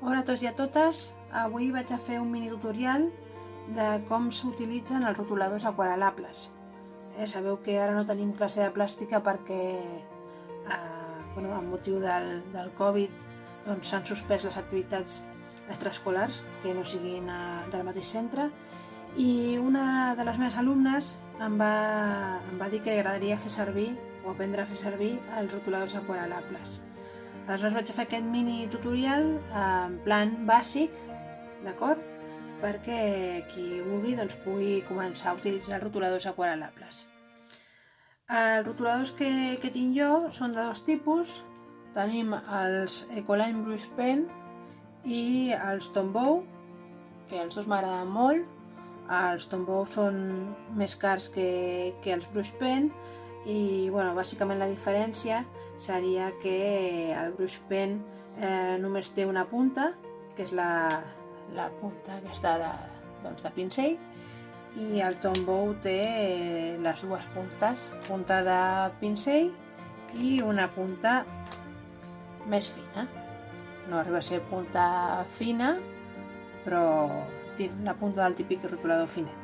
Hola a tots i a totes, avui vaig a fer un mini tutorial de com s'utilitzen els rotuladors aquarel·lables. Sabeu que ara no tenim classe de plàstica perquè amb motiu del Covid s'han suspès les activitats extraescolars que no siguin del mateix centre, i una de les meves alumnes em va dir que li agradaria fer servir o aprendre a fer servir els rotuladors aquarel·lables. Aleshores vaig fer aquest mini tutorial en plan bàsic, d'acord? Perquè qui vulgui pugui començar a utilitzar rotuladors aquarel·lables. Els rotuladors que tinc jo són de dos tipus. Tenim els Ecoline Brush Pen i els Tombow, que els dos m'agraden molt. Els Tombow són més cars que els Brush Pen i bàsicament la diferència seria que el Brush Pen només té una punta, que és la punta aquesta de pinzell, i el Tombow té les dues puntes, punta de pinzell i una punta més fina. No arriba a ser punta fina, però la punta del típic rotulador finet.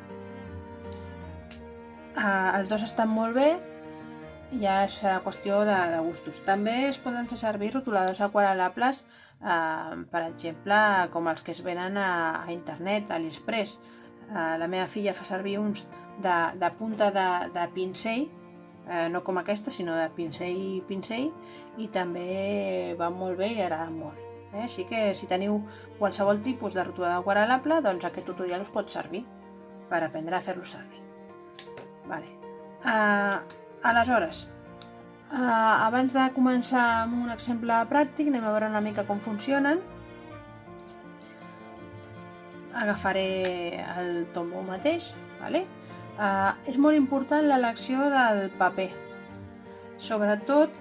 Els dos estan molt bé, ja és qüestió de gustos. També es poden fer servir rotuladors aquarel·lables, per exemple, com els que es venen a internet, a AliExpress. La meva filla fa servir uns de punta de pinzell, no com aquesta, sinó de pinzell, i també van molt bé i li agraden molt. Així que si teniu qualsevol tipus de rotulador aquarel·lable, doncs aquest tutorial us pot servir per aprendre a fer-lo servir. Aleshores, abans de començar amb un exemple pràctic, anem a veure una mica com funcionen. Agafaré el Tombow mateix. És molt important l'elecció del paper. Sobretot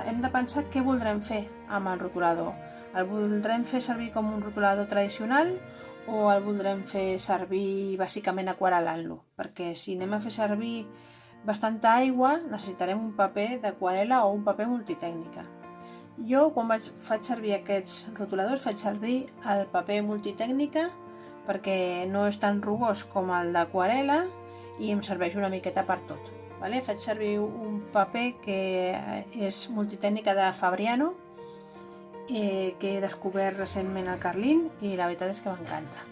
hem de pensar què voldrem fer amb el rotulador. El voldrem fer servir com un rotulador tradicional o el voldrem fer servir bàsicament aquarel·lant-lo? Perquè si anem a fer servir bastanta aigua necessitarem un paper d'aquarel·la o un paper multitècnica. Jo quan faig servir aquests rotuladors faig servir el paper multitècnica perquè no és tan rugós com el d'aquarel·la i em serveix una miqueta per tot. Faig servir un paper que és multitècnica de Fabriano, que he descobert recentment al Carlín i la veritat és que m'encanta.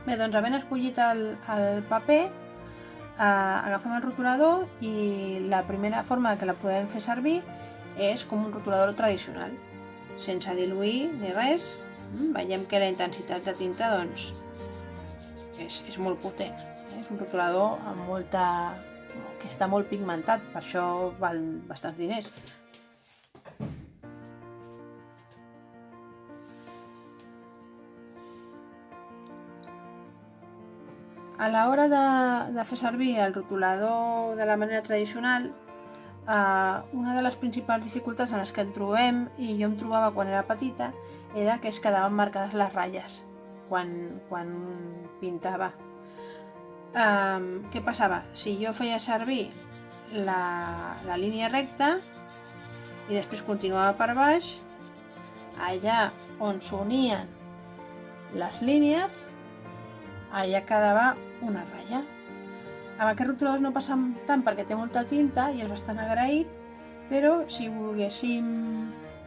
Bé, doncs havent escollit el paper, agafem el rotulador i la primera forma que la podem fer servir és com un rotulador tradicional, sense diluir ni res. Veiem que la intensitat de tinta és molt potent. És un rotulador que està molt pigmentat, per això val bastants diners. A l'hora de fer servir el rotulador de la manera tradicional, una de les principals dificultats en les que ens trobem, i jo em trobava quan era petita, era que es quedaven marcades les ratlles quan pintava. Què passava? Si jo feia servir la línia recta i després continuava per baix, allà on s'unien les línies, allà quedava una ratlla. Amb aquest rotulador no passa tant perquè té molta tinta i és bastant agraït, però si volguéssim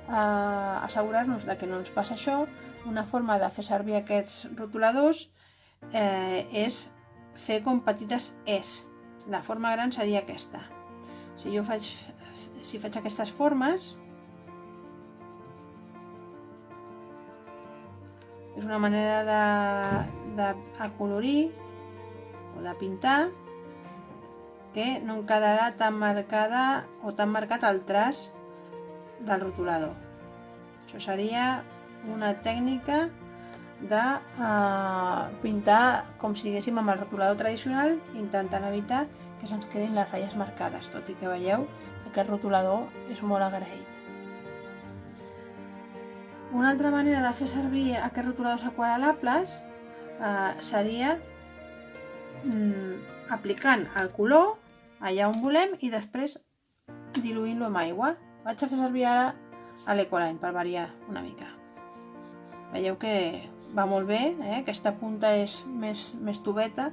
assegurar-nos que no ens passa això, una forma de fer servir aquests rotuladors és fer com petites Es. La forma gran seria aquesta. Si faig aquestes formes, és una manera d'acolorir o de pintar que no em quedarà tan marcada o tan marcat el traç del rotulador. Això seria una tècnica de pintar com si diguéssim amb el rotulador tradicional, intentant evitar que se'ns quedin les ratlles marcades, tot i que veieu que aquest rotulador és molt agraït. Una altra manera de fer servir aquests rotuladors aquarel·lables seria aplicant el color allà on volem i després diluint-lo amb aigua. Vaig a fer servir ara l'Ecoline per variar una mica. Veieu que va molt bé, aquesta punta és més tubeta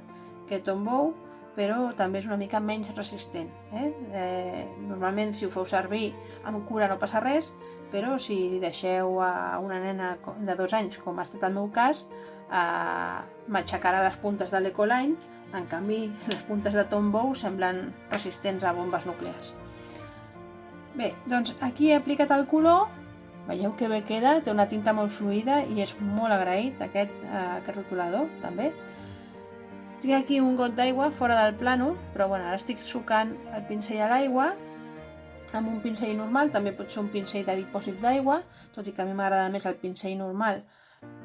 que Tombow, però també és una mica menys resistent. Normalment si ho feu servir amb cura no passa res, però si li deixeu a una nena de 2 anys, com ha estat el meu cas, m'aixecarà les puntes de l'Ecoline, en canvi les puntes de Tombow semblen resistents a bombes nuclears. Bé, doncs aquí he aplicat el color, veieu que bé queda, té una tinta molt fluida i és molt agraït aquest rotulador també. Tinc aquí un got d'aigua fora del plànol, però bueno, ara estic sucant el pincell a l'aigua amb un pincell normal, també pot ser un pincell de dipòsit d'aigua, tot i que a mi m'agrada més el pincell normal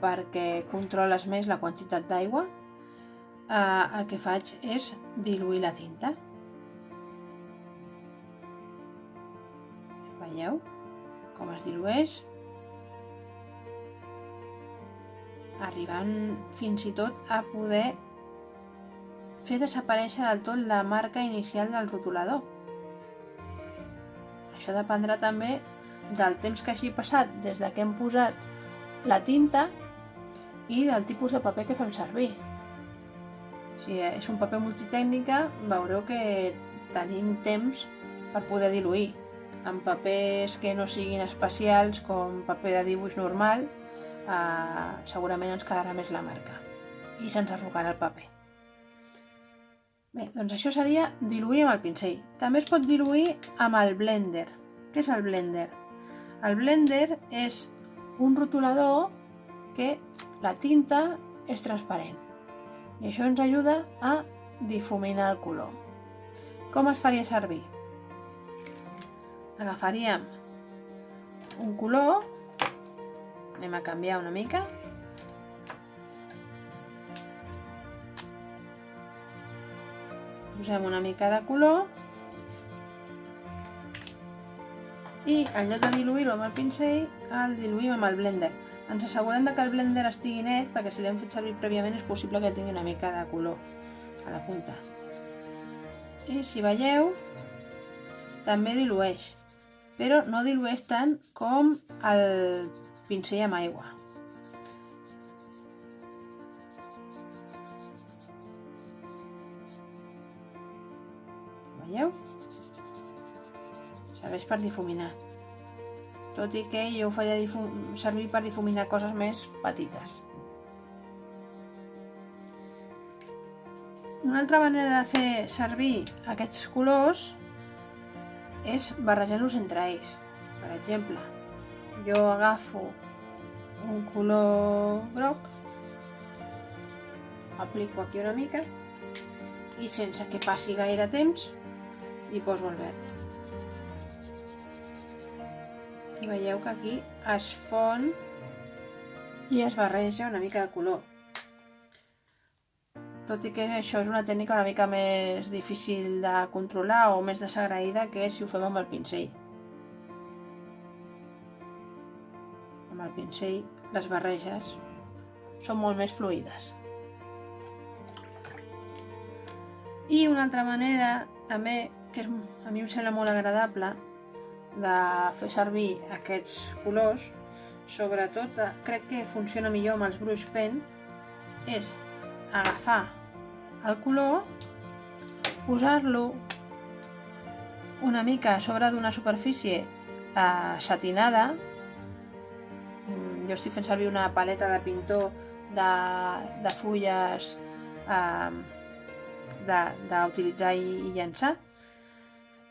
perquè controles més la quantitat d'aigua. El que faig és diluir la tinta. Veieu com es dilueix? Arribant fins i tot a poder fer desaparèixer del tot la marca inicial del rotulador. Això dependrà també del temps que hagi passat des que hem posat la tinta i del tipus de paper que fem servir. Si és un paper multitècnica, veureu que tenim temps per poder diluir. En papers que no siguin especials, com paper de dibuix normal, segurament ens quedarà més la marca i se'ns arrugarà el paper. Bé, doncs això seria diluir amb el pinzell. També es pot diluir amb el blender. Què és el blender? El blender és un rotulador que la tinta és transparent i això ens ajuda a difuminar el color. Com es faria servir? Agafaríem un color, anem a canviar una mica, posem una mica de color i en lloc de diluir-ho amb el pincell, el diluïm amb el blender. Ens assegurem que el blender estigui net, perquè si l'hem fet servir prèviament és possible que tingui una mica de color a la punta. I si veieu, també dilueix, però no dilueix tant com el pincell amb aigua. Veieu? Serveix per difuminar, tot i que jo ho faria servir per difuminar coses més petites. Una altra manera de fer servir aquests colors és barrejant-los entre ells. Per exemple, jo agafo un color groc, aplico aquí una mica i sense que passi gaire temps hi poso el verd. I veieu que aquí es fon i es barreja una mica de color. Tot i que això és una tècnica una mica més difícil de controlar o més desagraïda que si ho fem amb el pinzell. Amb el pinzell les barreges són molt més fluides. I una altra manera també, que a mi em sembla molt agradable, de fer servir aquests colors, sobretot crec que funciona millor amb els brush pen, és agafar el color, posar-lo una mica a sobre d'una superfície satinada. Jo estic fent servir una paleta de pintor de fulles d'utilitzar i llançar,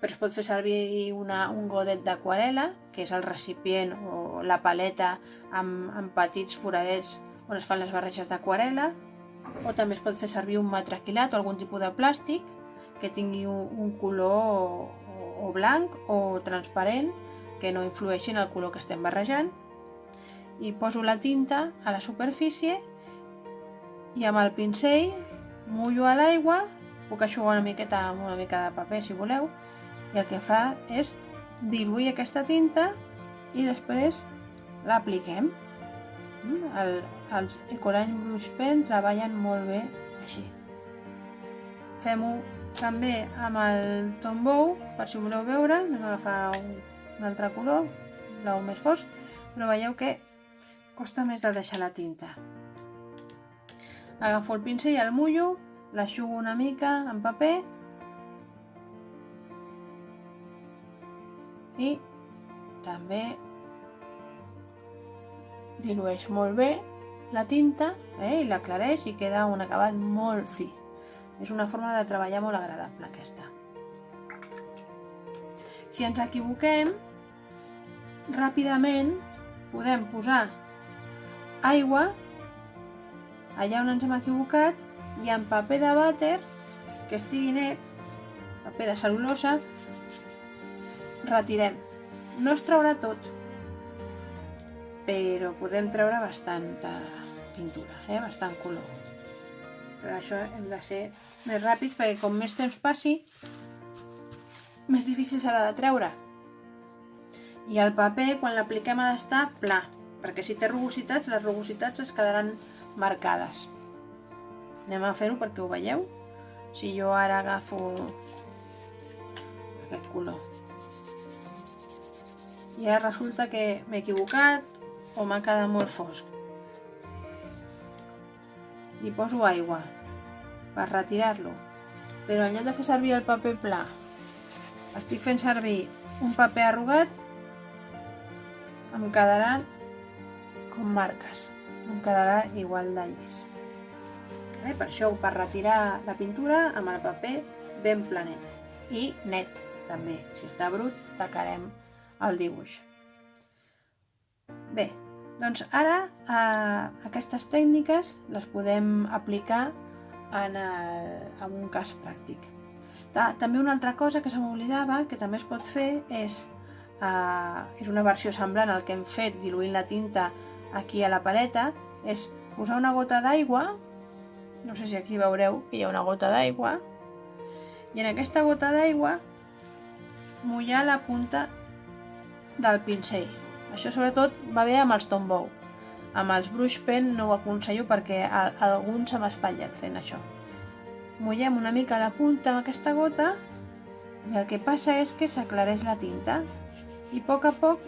però es pot fer servir un godet d'aquarel·la, que és el recipient o la paleta amb petits foradets on es fan les barreges d'aquarel·la, o també es pot fer servir un matraquilat o algun tipus de plàstic que tingui un color o blanc o transparent que no influeixi en el color que estem barrejant, i poso la tinta a la superfície i amb el pinzell mullo a l'aigua, puc eixugar una miqueta amb una mica de paper si voleu, i el que fa és diluir aquesta tinta i després l'apliquem. Els Ecoline Brush Pen treballen molt bé així. Fem-ho també amb el Tombow, per si voleu veure. Anem a agafar un altre color, blau més fosc, però veieu que costa més de deixar la tinta. Agafo el pincell, el mullo, l'aixugo una mica en paper i també dilueix molt bé la tinta i l'aclareix i queda un acabat molt fi. És una forma de treballar molt agradable aquesta. Si ens equivoquem, ràpidament podem posar aigua allà on ens hem equivocat i en paper de vàter que estigui net, paper de cel·lulosa, retirem. No es traurà tot, però podem treure bastanta pintura, bastant color. Per això hem de ser més ràpids perquè com més temps passi, més difícil serà de treure. I el paper, quan l'apliquem, ha d'estar pla, perquè si té rugositats, les rugositats es quedaran marcades. Anem a fer-ho perquè ho veieu. Si jo ara agafo aquest color i ara resulta que m'he equivocat o m'ha quedat molt fosc, li poso aigua per retirar-lo, però en lloc de fer servir el paper pla estic fent servir un paper arrugat, em quedaran com marques, em quedarà igual de llis. Per això, per retirar la pintura amb el paper ben planet i net també. Si està brut, tacarem el dibuix. Bé, doncs ara aquestes tècniques les podem aplicar en un cas pràctic. També una altra cosa que se m'oblidava, que també es pot fer, és una versió semblant al que hem fet diluint la tinta aquí a la paleta, és posar una gota d'aigua, no sé si aquí veureu que hi ha una gota d'aigua, i en aquesta gota d'aigua mullar la punta del pincell. Això sobretot va bé amb els Tombow. Amb els Brush Pen no ho aconsello perquè algun se m'ha espatllat fent això. Mullem una mica la punta amb aquesta gota i el que passa és que s'aclareix la tinta i a poc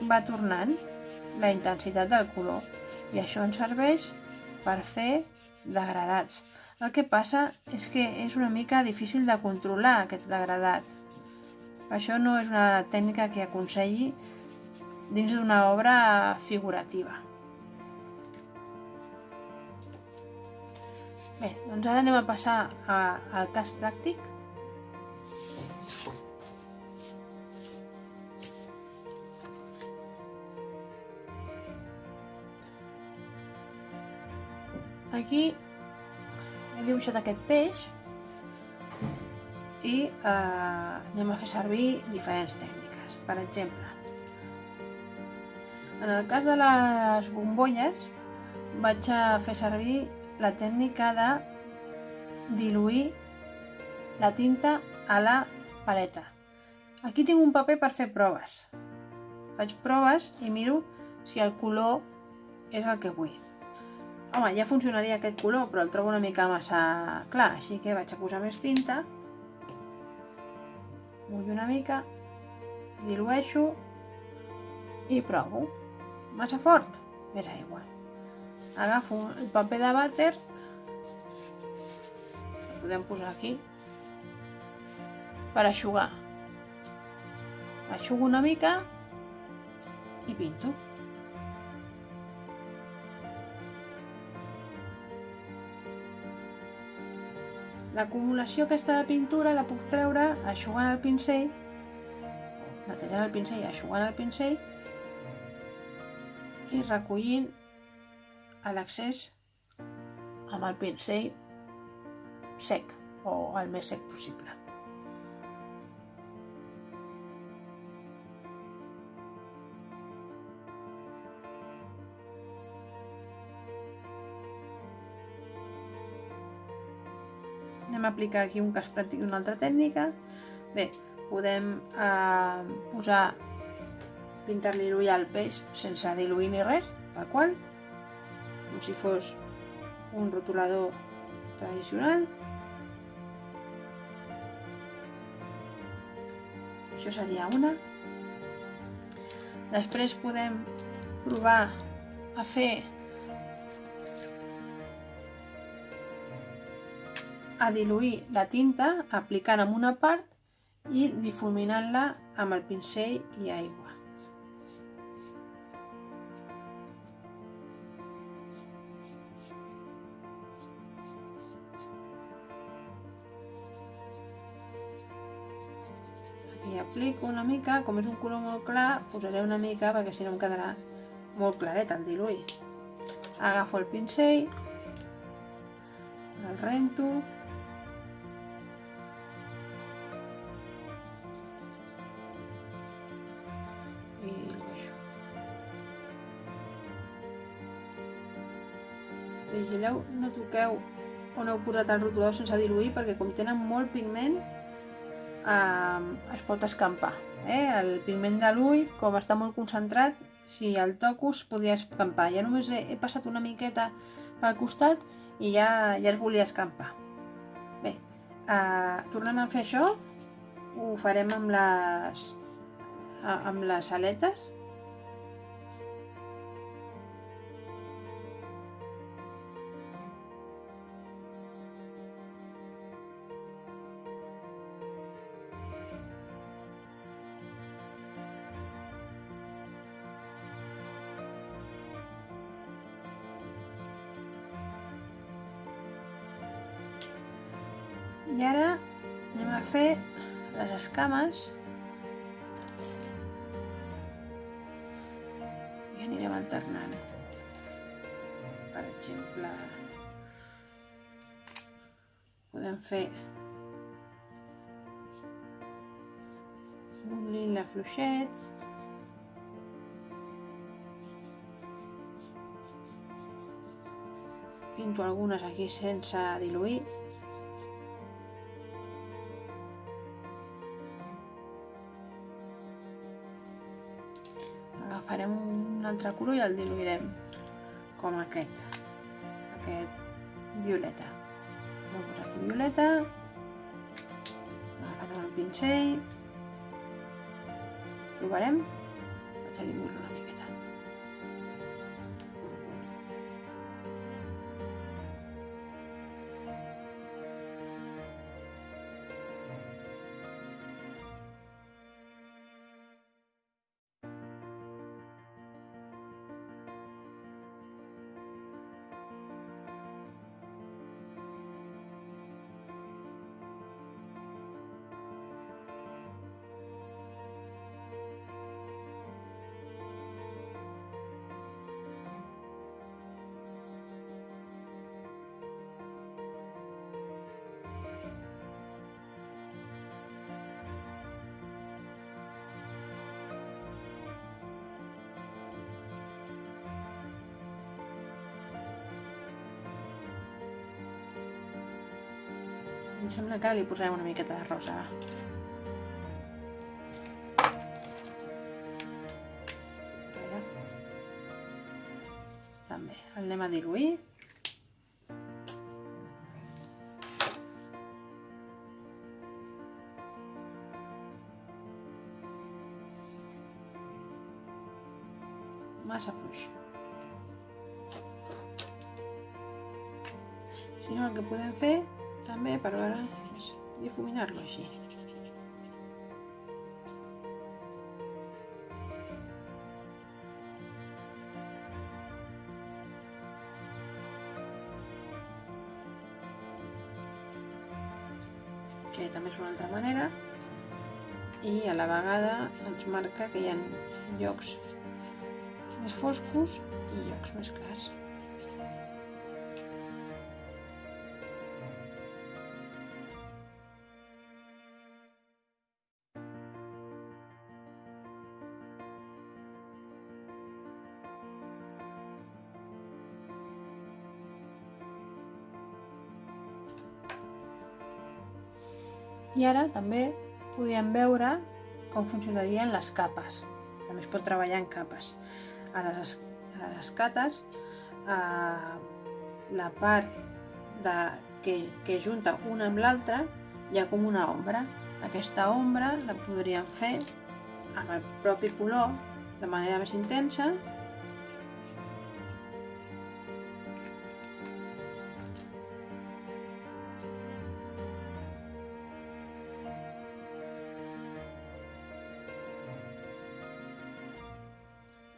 va tornant la intensitat del color i això ens serveix per fer degradats. El que passa és que és una mica difícil de controlar aquest degradat. Això no és una tècnica que aconselli dins d'una obra figurativa. Bé, doncs ara anem a passar al cas pràctic. Aquí he dibuixat aquest peix i anem a fer servir diferents tècniques. Per exemple, en el cas de les bombolles vaig a fer servir la tècnica de diluir la tinta a la paleta. Aquí tinc un paper per fer proves. Faig proves i miro si el color és el que vull. Home, ja funcionaria aquest color, però el trobo una mica massa clar, així que vaig a posar més tinta, mullo una mica, dilueixo i provo. Massa fort? Més aigua. Agafo el paper de vàter, el podem posar aquí, per eixugar. Eixugo una mica i pinto. L'acumulació aquesta de pintura la puc treure eixugant el pincell, netegant el pincell i eixugant el pincell i recollint l'excés amb el pincell sec o el més sec possible. Anem a aplicar aquí un cas pràctic d'una altra tècnica. Bé, podem pintar-li l'ull al peix sense diluir ni res, tal qual, com si fos un rotulador tradicional. Això seria una. Després podem provar a fer a diluir la tinta aplicant en una part i difuminant-la amb el pincell i aigua. I aplico una mica, com és un color molt clar, posaré una mica perquè si no em quedarà molt claret el diluir. Agafo el pincell, el rento i dilueixo. Vigileu, no toqueu on heu posat el rotulador sense diluir perquè com tenen molt pigment es pot escampar. El pigment de l'ull, com està molt concentrat, si el toco es podria escampar. Ja només he passat una miqueta pel costat i ja es volia escampar. Bé, tornem a fer això, ho farem amb les aletes. I ara anem a fer les escames i anirem alternant. Per exemple, podem fer un lila fluixet, pinto algunes aquí sense diluir. Agafarem un altre color i el diluirem, com aquest violeta. Vam posar aquí violeta, agafarem el pincell, provarem, vaig a diluir-lo una miqueta. Em sembla que li posarem una miqueta de rosa. També el anem a diluir. Massa fluix. Si no, el que podem fer també per veure és difuminar-lo així. Que també és una altra manera i a la vegada ens marca que hi ha llocs més foscos i llocs més clars. I ara també podíem veure com funcionarien les capes. També es pot treballar en capes. A les escates, la part que junta una amb l'altra hi ha com una ombra. Aquesta ombra la podríem fer amb el propi color de manera més intensa.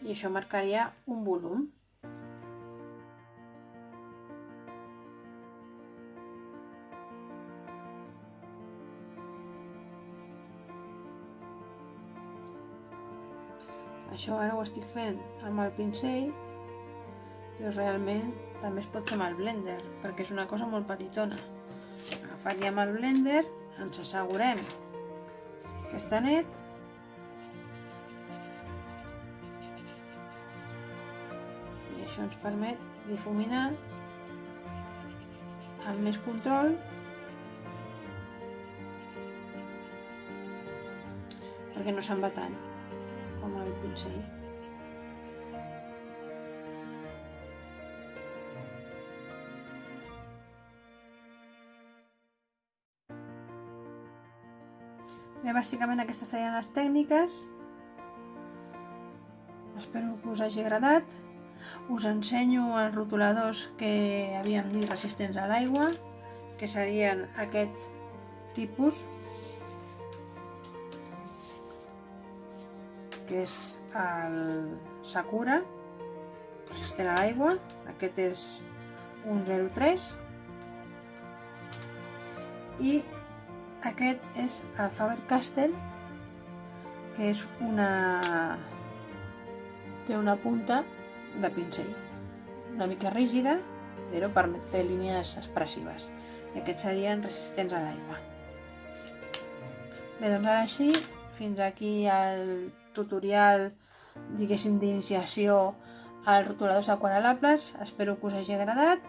i això marcaria un volum. Això ara ho estic fent amb el pinzell, però realment també es pot fer amb el blender, perquè és una cosa molt petitona. Agafaríem el blender, ens assegurem que està net, i això ens permet difuminar amb més control, perquè no se'n va tant com el pinzell. Bé, bàsicament aquestes serien les tècniques. Espero que us hagi agradat. Us ensenyo els rotuladors que havíem dit resistents a l'aigua, que serien aquest tipus, que és el Sakura, resistent a l'aigua. Aquest és un 03 i aquest és el Faber-Castell, que és té una punta de pinzell una mica rígida, però permet fer línies expressives, i aquests serien resistents a l'aigua. Bé, doncs ara sí, fins aquí el tutorial, diguéssim, d'iniciació als rotuladors aquarel·lables. Espero que us hagi agradat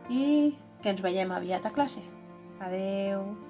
i que ens veiem aviat a classe. Adeu!